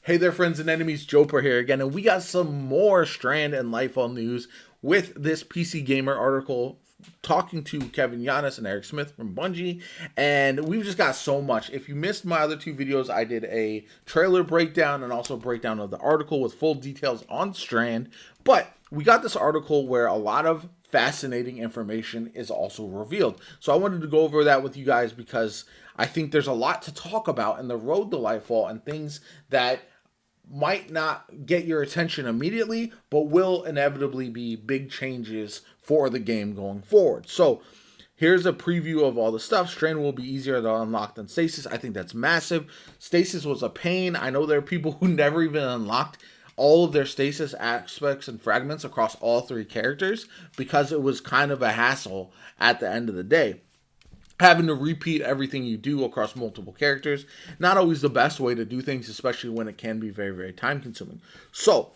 Hey there, friends and enemies, JoPaWrites here again, and we got some more Strand and Lightfall news with this PC Gamer article talking to Kevin Yanis and Eric Smith from Bungie, and we've just got so much. If you missed my other two videos, I did a trailer breakdown and also a breakdown of the article with full details on Strand, but we got this article where a lot of fascinating information is also revealed. So I wanted to go over that with you guys because I think there's a lot to talk about in the road to Lightfall and things that might not get your attention immediately, but will inevitably be big changes for the game going forward. So here's a preview of all the stuff. Strand will be easier to unlock than Stasis. I think that's massive. Stasis was a pain. I know there are people who never even unlocked all of their stasis aspects and fragments across all three characters because it was kind of a hassle at the end of the day. Having to repeat everything you do across multiple characters, not always the best way to do things, especially when it can be very, very time consuming. So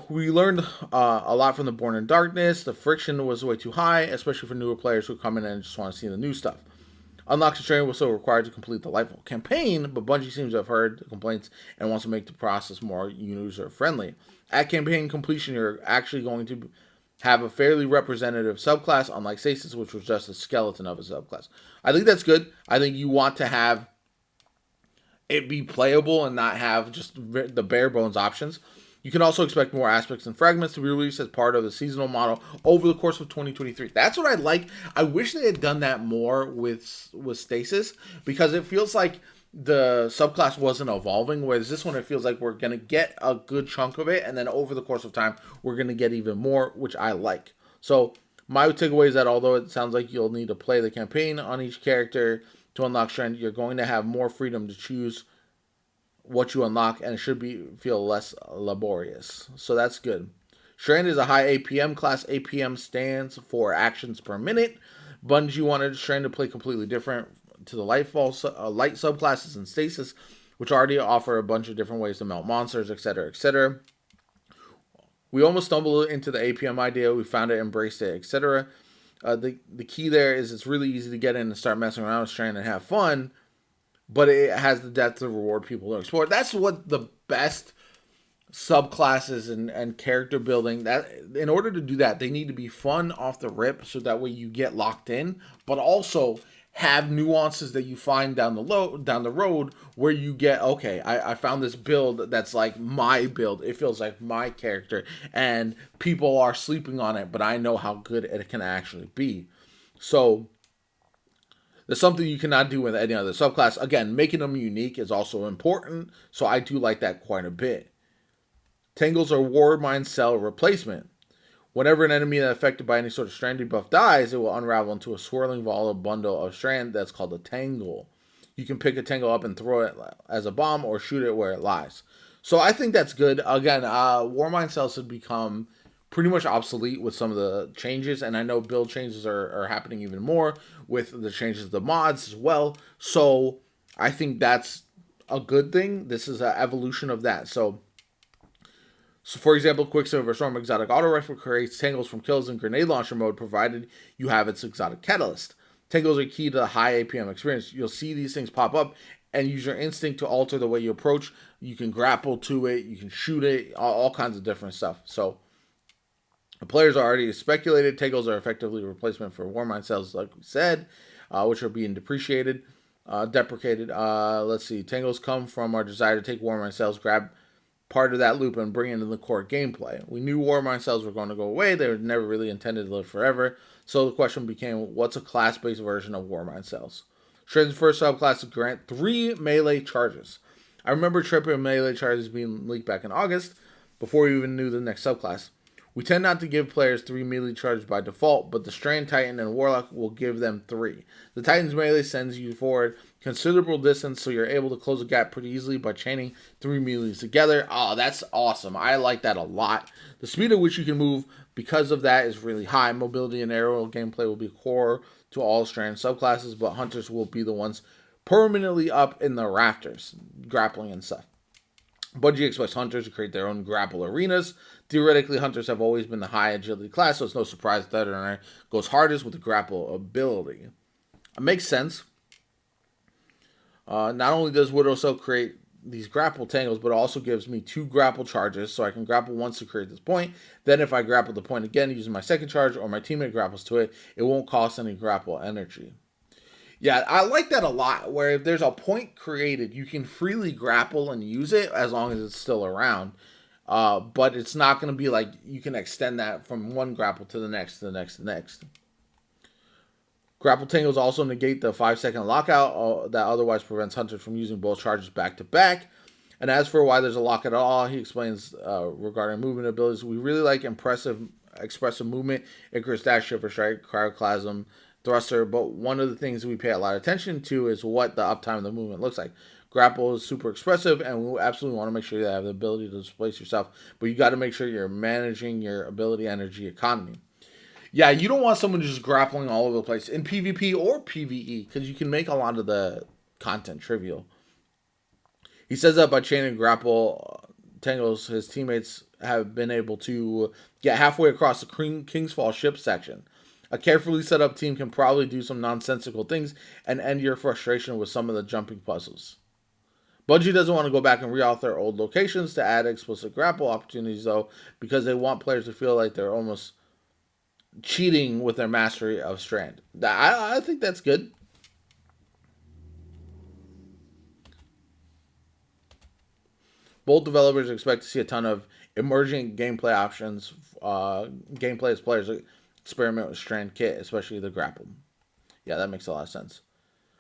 we learned a lot from the Born in Darkness. The friction was way too high, especially for newer players who come in and just want to see the new stuff. Unlock the Strand was still required to complete the Lightfall campaign, but Bungie seems to have heard the complaints and wants to make the process more user-friendly. At campaign completion, you're actually going to have a fairly representative subclass, unlike Stasis, which was just a skeleton of a subclass. I think that's good. I think you want to have it be playable and not have just the bare bones options. You can also expect more aspects and fragments to be released as part of the seasonal model over the course of 2023. That's what I like. I wish they had done that more with Stasis, because it feels like the subclass wasn't evolving, whereas this one, it feels like we're going to get a good chunk of it, and then over the course of time, we're going to get even more, which I like. So my takeaway is that although it sounds like you'll need to play the campaign on each character to unlock Strand, you're going to have more freedom to choose what you unlock, and it should feel less laborious. So that's good. Strand is a high APM class. APM stands for actions per minute. Bungie wanted Strand to play completely different to the Lightfall light subclasses and Stasis, which already offer a bunch of different ways to melt monsters, etc., etc. We almost stumbled into the APM idea. We found it, embraced it, etc. The key there is it's really easy to get in and start messing around with Strand and have fun, but it has the depth to reward people to explore. That's what the best subclasses and character building, that in order to do that, they need to be fun off the rip, so that way you get locked in, but also have nuances that you find down the road where you get, okay, I found this build that's like my build. It feels like my character, and people are sleeping on it, but I know how good it can actually be. So there's something you cannot do with any other subclass. Again, making them unique is also important, so I do like that quite a bit. Tangles are War Mind Cell replacement. Whenever an enemy that's affected by any sort of Strand debuff dies, it will unravel into a swirling volatile bundle of Strand that's called a Tangle. You can pick a Tangle up and throw it as a bomb or shoot it where it lies. So I think that's good. Again, War Mind Cells have become pretty much obsolete with some of the changes, and I know build changes are happening even more with the changes to the mods as well. So I think that's a good thing. This is an evolution of that. So for example, Quicksilver Storm Exotic Auto Rifle creates tangles from kills in grenade launcher mode, provided you have its exotic catalyst. Tangles are key to the high APM experience. You'll see these things pop up and use your instinct to alter the way you approach. You can grapple to it, you can shoot it, all kinds of different stuff. So the players are already speculated. Tangles are effectively a replacement for Warmind cells, like we said, which are being deprecated. Let's see. Tangles come from our desire to take Warmind cells, grab part of that loop, and bring it into the core gameplay. We knew Warmind cells were going to go away. They were never really intended to live forever. So the question became, what's a class-based version of Warmind cells? Strand's first subclass to grant 3 melee charges. I remember tripping melee charges being leaked back in August, before we even knew the next subclass. We tend not to give players 3 melee charges by default, but the Strand Titan and Warlock will give them 3. The Titan's melee sends you forward considerable distance, so you're able to close the gap pretty easily by chaining 3 melees together. Oh, that's awesome. I like that a lot. The speed at which you can move because of that is really high. Mobility and aerial gameplay will be core to all Strand subclasses, but Hunters will be the ones permanently up in the rafters, grappling and stuff. Bungie expects Hunters to create their own grapple arenas. Theoretically, Hunters have always been the high agility class, so it's no surprise that it goes hardest with the grapple ability. It makes sense. Not only does Widow Cell create these grapple tangles, but it also gives me 2 grapple charges, so I can grapple once to create this point. Then if I grapple the point again using my second charge, or my teammate grapples to it, it won't cost any grapple energy. Yeah, I like that a lot, where if there's a point created, you can freely grapple and use it as long as it's still around. But it's not going to be like you can extend that from one grapple to the next, to the next, to the next. Grapple tangles also negate the 5-second lockout that otherwise prevents hunters from using both charges back to back. And as for why there's a lockout at all, he explains regarding movement abilities. We really like expressive movement, Icarus Dash, Shiver Strike, Cryoclasm, Thruster. But one of the things we pay a lot of attention to is what the uptime of the movement looks like. Grapple is super expressive, and we absolutely want to make sure you have the ability to displace yourself. But you got to make sure you're managing your ability energy economy. Yeah, you don't want someone just grappling all over the place in PvP or PvE, because you can make a lot of the content trivial. He says that by chaining grapple tangles, his teammates have been able to get halfway across the King's Fall ship section. A carefully set up team can probably do some nonsensical things and end your frustration with some of the jumping puzzles. Bungie doesn't want to go back and re-author old locations to add explicit grapple opportunities, though, because they want players to feel like they're almost cheating with their mastery of Strand. I think that's good. Both developers expect to see a ton of emerging gameplay options, gameplay as players experiment with Strand kit, especially the grapple. Yeah, that makes a lot of sense.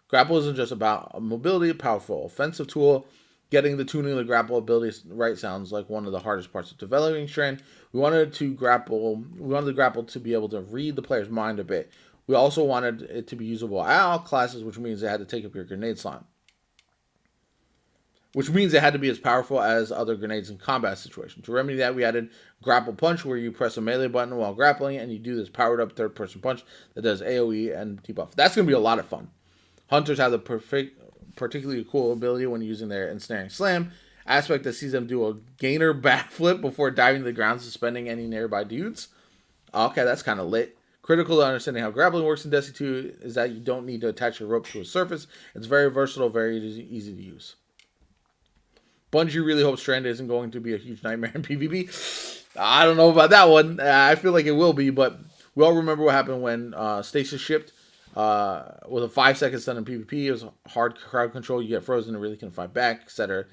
Grapple isn't just about mobility, a powerful offensive tool. Getting the tuning of the grapple ability right sounds like one of the hardest parts of developing Strand. We wanted the grapple to be able to read the player's mind a bit. We also wanted it to be usable at all classes, which means it had to take up your grenade slot. Which means it had to be as powerful as other grenades in combat situations. To remedy that, we added Grapple Punch, where you press a melee button while grappling, and you do this powered up third-person punch that does AoE and debuff. That's going to be a lot of fun. Hunters have the particularly cool ability when using their ensnaring slam aspect that sees them do a gainer backflip before diving to the ground, suspending any nearby dudes. Okay, that's kind of lit. Critical to understanding how grappling works in Destiny 2 is that you don't need to attach your rope to a surface. It's very versatile, very easy to use. Bungie really hopes Strand isn't going to be a huge nightmare in PvP. I don't know about that one. I feel like it will be, but we all remember what happened when Stasis shipped with a 5-second stun in PvP. It was hard crowd control. You get frozen and really can't fight back, etc.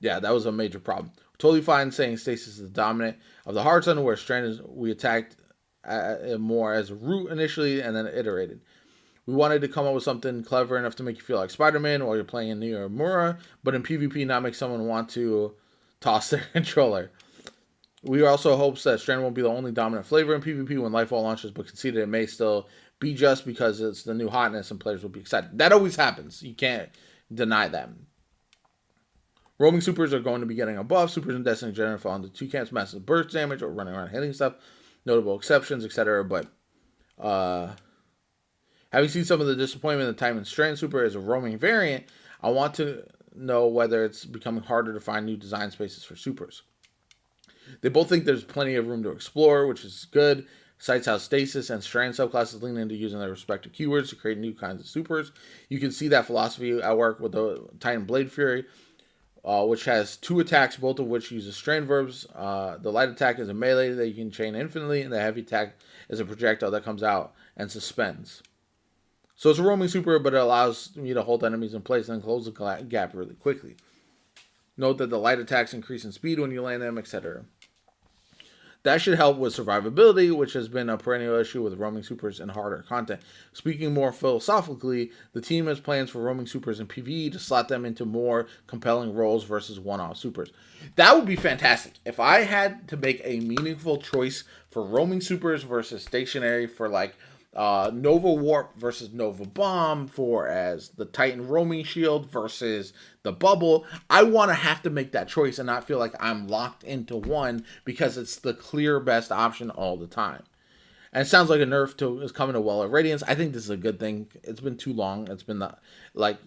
Yeah, that was a major problem. Totally fine saying Stasis is the dominant of the hard stun, where Strand we attacked more as a root initially and then iterated. We wanted to come up with something clever enough to make you feel like Spider-Man while you're playing in Nier Mura, but in PvP not make someone want to toss their controller. We also hope that Strand won't be the only dominant flavor in PvP when Lightfall launches, but conceded it may still be just because it's the new hotness and players will be excited. That always happens. You can't deny that. Roaming supers are going to be getting a buff. Supers in Destiny generally fall into 2 camps, massive burst damage or running around hitting stuff. Notable exceptions, etc. But having seen some of the disappointment in the time in Strand Super as a roaming variant, I want to know whether it's becoming harder to find new design spaces for supers. They both think there's plenty of room to explore, which is good. Cites how Stasis and Strand subclasses lean into using their respective keywords to create new kinds of supers. You can see that philosophy at work with the Titan Blade Fury, which has 2 attacks, both of which uses Strand verbs. The light attack is a melee that you can chain infinitely, and the heavy attack is a projectile that comes out and suspends. So it's a roaming super, but it allows me to hold enemies in place and close the gap really quickly. Note that the light attacks increase in speed when you land them, etc. That should help with survivability, which has been a perennial issue with roaming supers and harder content. Speaking more philosophically, the team has plans for roaming supers in PvE to slot them into more compelling roles versus one-off supers. That would be fantastic. If I had to make a meaningful choice for roaming supers versus stationary for like Nova Warp versus Nova Bomb, for as the Titan roaming shield versus the bubble, I want to have to make that choice and not feel like I'm locked into one because it's the clear best option all the time. And it sounds like a nerf is coming to well at Radiance. I think this is a good thing. It's been too long. It's been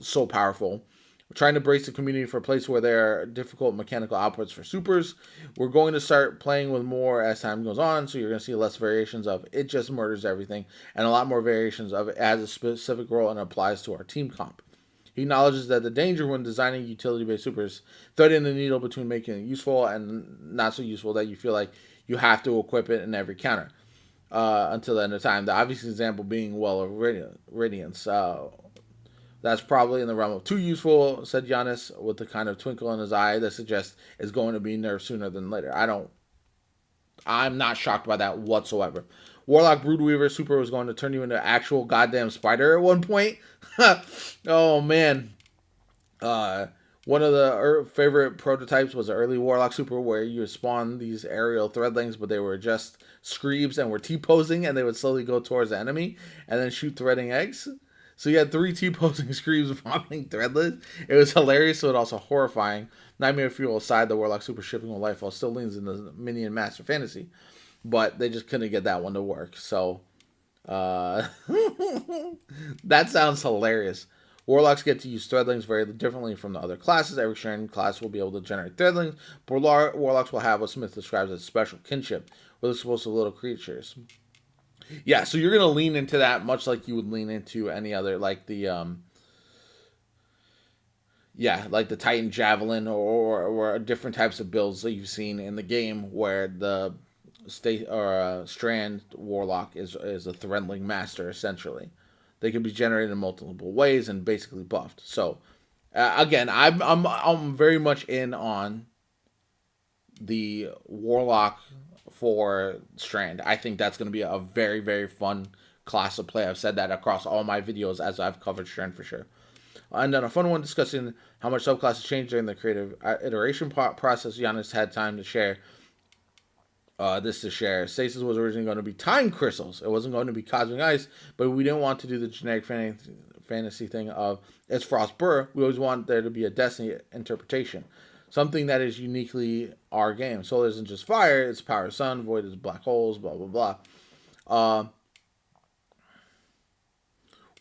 so powerful. We're trying to brace the community for a place where there are difficult mechanical outputs for supers. We're going to start playing with more as time goes on, so you're going to see less variations of it just murders everything, and a lot more variations of it as a specific role and applies to our team comp. He acknowledges that the danger when designing utility-based supers is threading the needle between making it useful and not so useful that you feel like you have to equip it in every counter until the end of time. The obvious example being, well, of Radiance. That's probably in the realm of too useful, said Giannis, with the kind of twinkle in his eye that suggests it's going to be nerfed sooner than later. I'm not shocked by that whatsoever. Warlock Broodweaver Super was going to turn you into actual goddamn spider at one point. Oh man. One of the favorite prototypes was the early Warlock Super, where you would spawn these aerial threadlings, but they were just screebs and were T-posing, and they would slowly go towards the enemy and then shoot threading eggs. So you had 3 T-posing screebs vomiting threadless. It was hilarious, but also horrifying. Nightmare Fuel aside, the Warlock Super shipping with Lightfall still leans in the Minion Master Fantasy, but they just couldn't get that one to work. So that sounds hilarious. Warlocks get to use threadlings very differently from the other classes. Every Strand class will be able to generate threadlings, but Warlocks will have what Smith describes as special kinship with explosive little creatures. Yeah, so you're going to lean into that much like you would lean into any other, like the like the Titan Javelin or different types of builds that you've seen in the game where the Strand Warlock is a threadling master, essentially. They can be generated in multiple ways and basically buffed. So, again, I'm very much in on the Warlock for Strand. I think that's going to be a very, very fun class of play. I've said that across all my videos as I've covered Strand for sure. And then a fun one discussing how much subclasses changed during the creative iteration process. Giannis had time to share this to share. Stasis was originally going to be time crystals. It wasn't going to be cosmic ice, but we didn't want to do the generic fantasy thing of it's Frost Burr. We always want there to be a Destiny interpretation. Something that is uniquely our game. Solar isn't just fire, it's power sun, void is black holes, blah, blah, blah.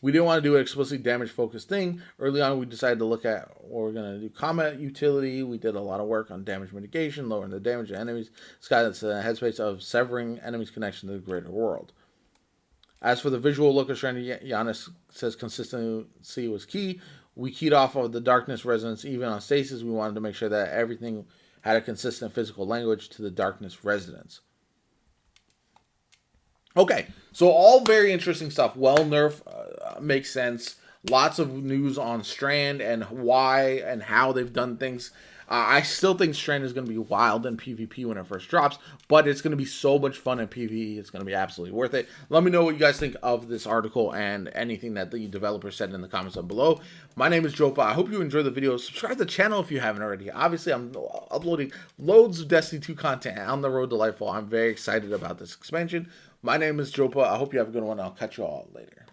We didn't want to do an explicitly damage-focused thing. Early on, we decided to look at what we're going to do. Combat utility. We did a lot of work on damage mitigation, lowering the damage of enemies. Sky that's the headspace of severing enemies' connection to the greater world. As for the visual look of Strand, Giannis says consistency was key. We keyed off of the darkness resonance even on Stasis. We wanted to make sure that everything had a consistent physical language to the darkness resonance. Okay, so all very interesting stuff. Well, Nerf makes sense. Lots of news on Strand and why and how they've done things. I still think Strand is going to be wild in PvP when it first drops, but it's going to be so much fun in PvE. It's going to be absolutely worth it. Let me know what you guys think of this article and anything that the developer said in the comments down below. My name is JoPa. I hope you enjoyed the video. Subscribe to the channel if you haven't already. Obviously, I'm uploading loads of Destiny 2 content on the road to Lightfall. I'm very excited about this expansion. My name is JoPa. I hope you have a good one. I'll catch you all later.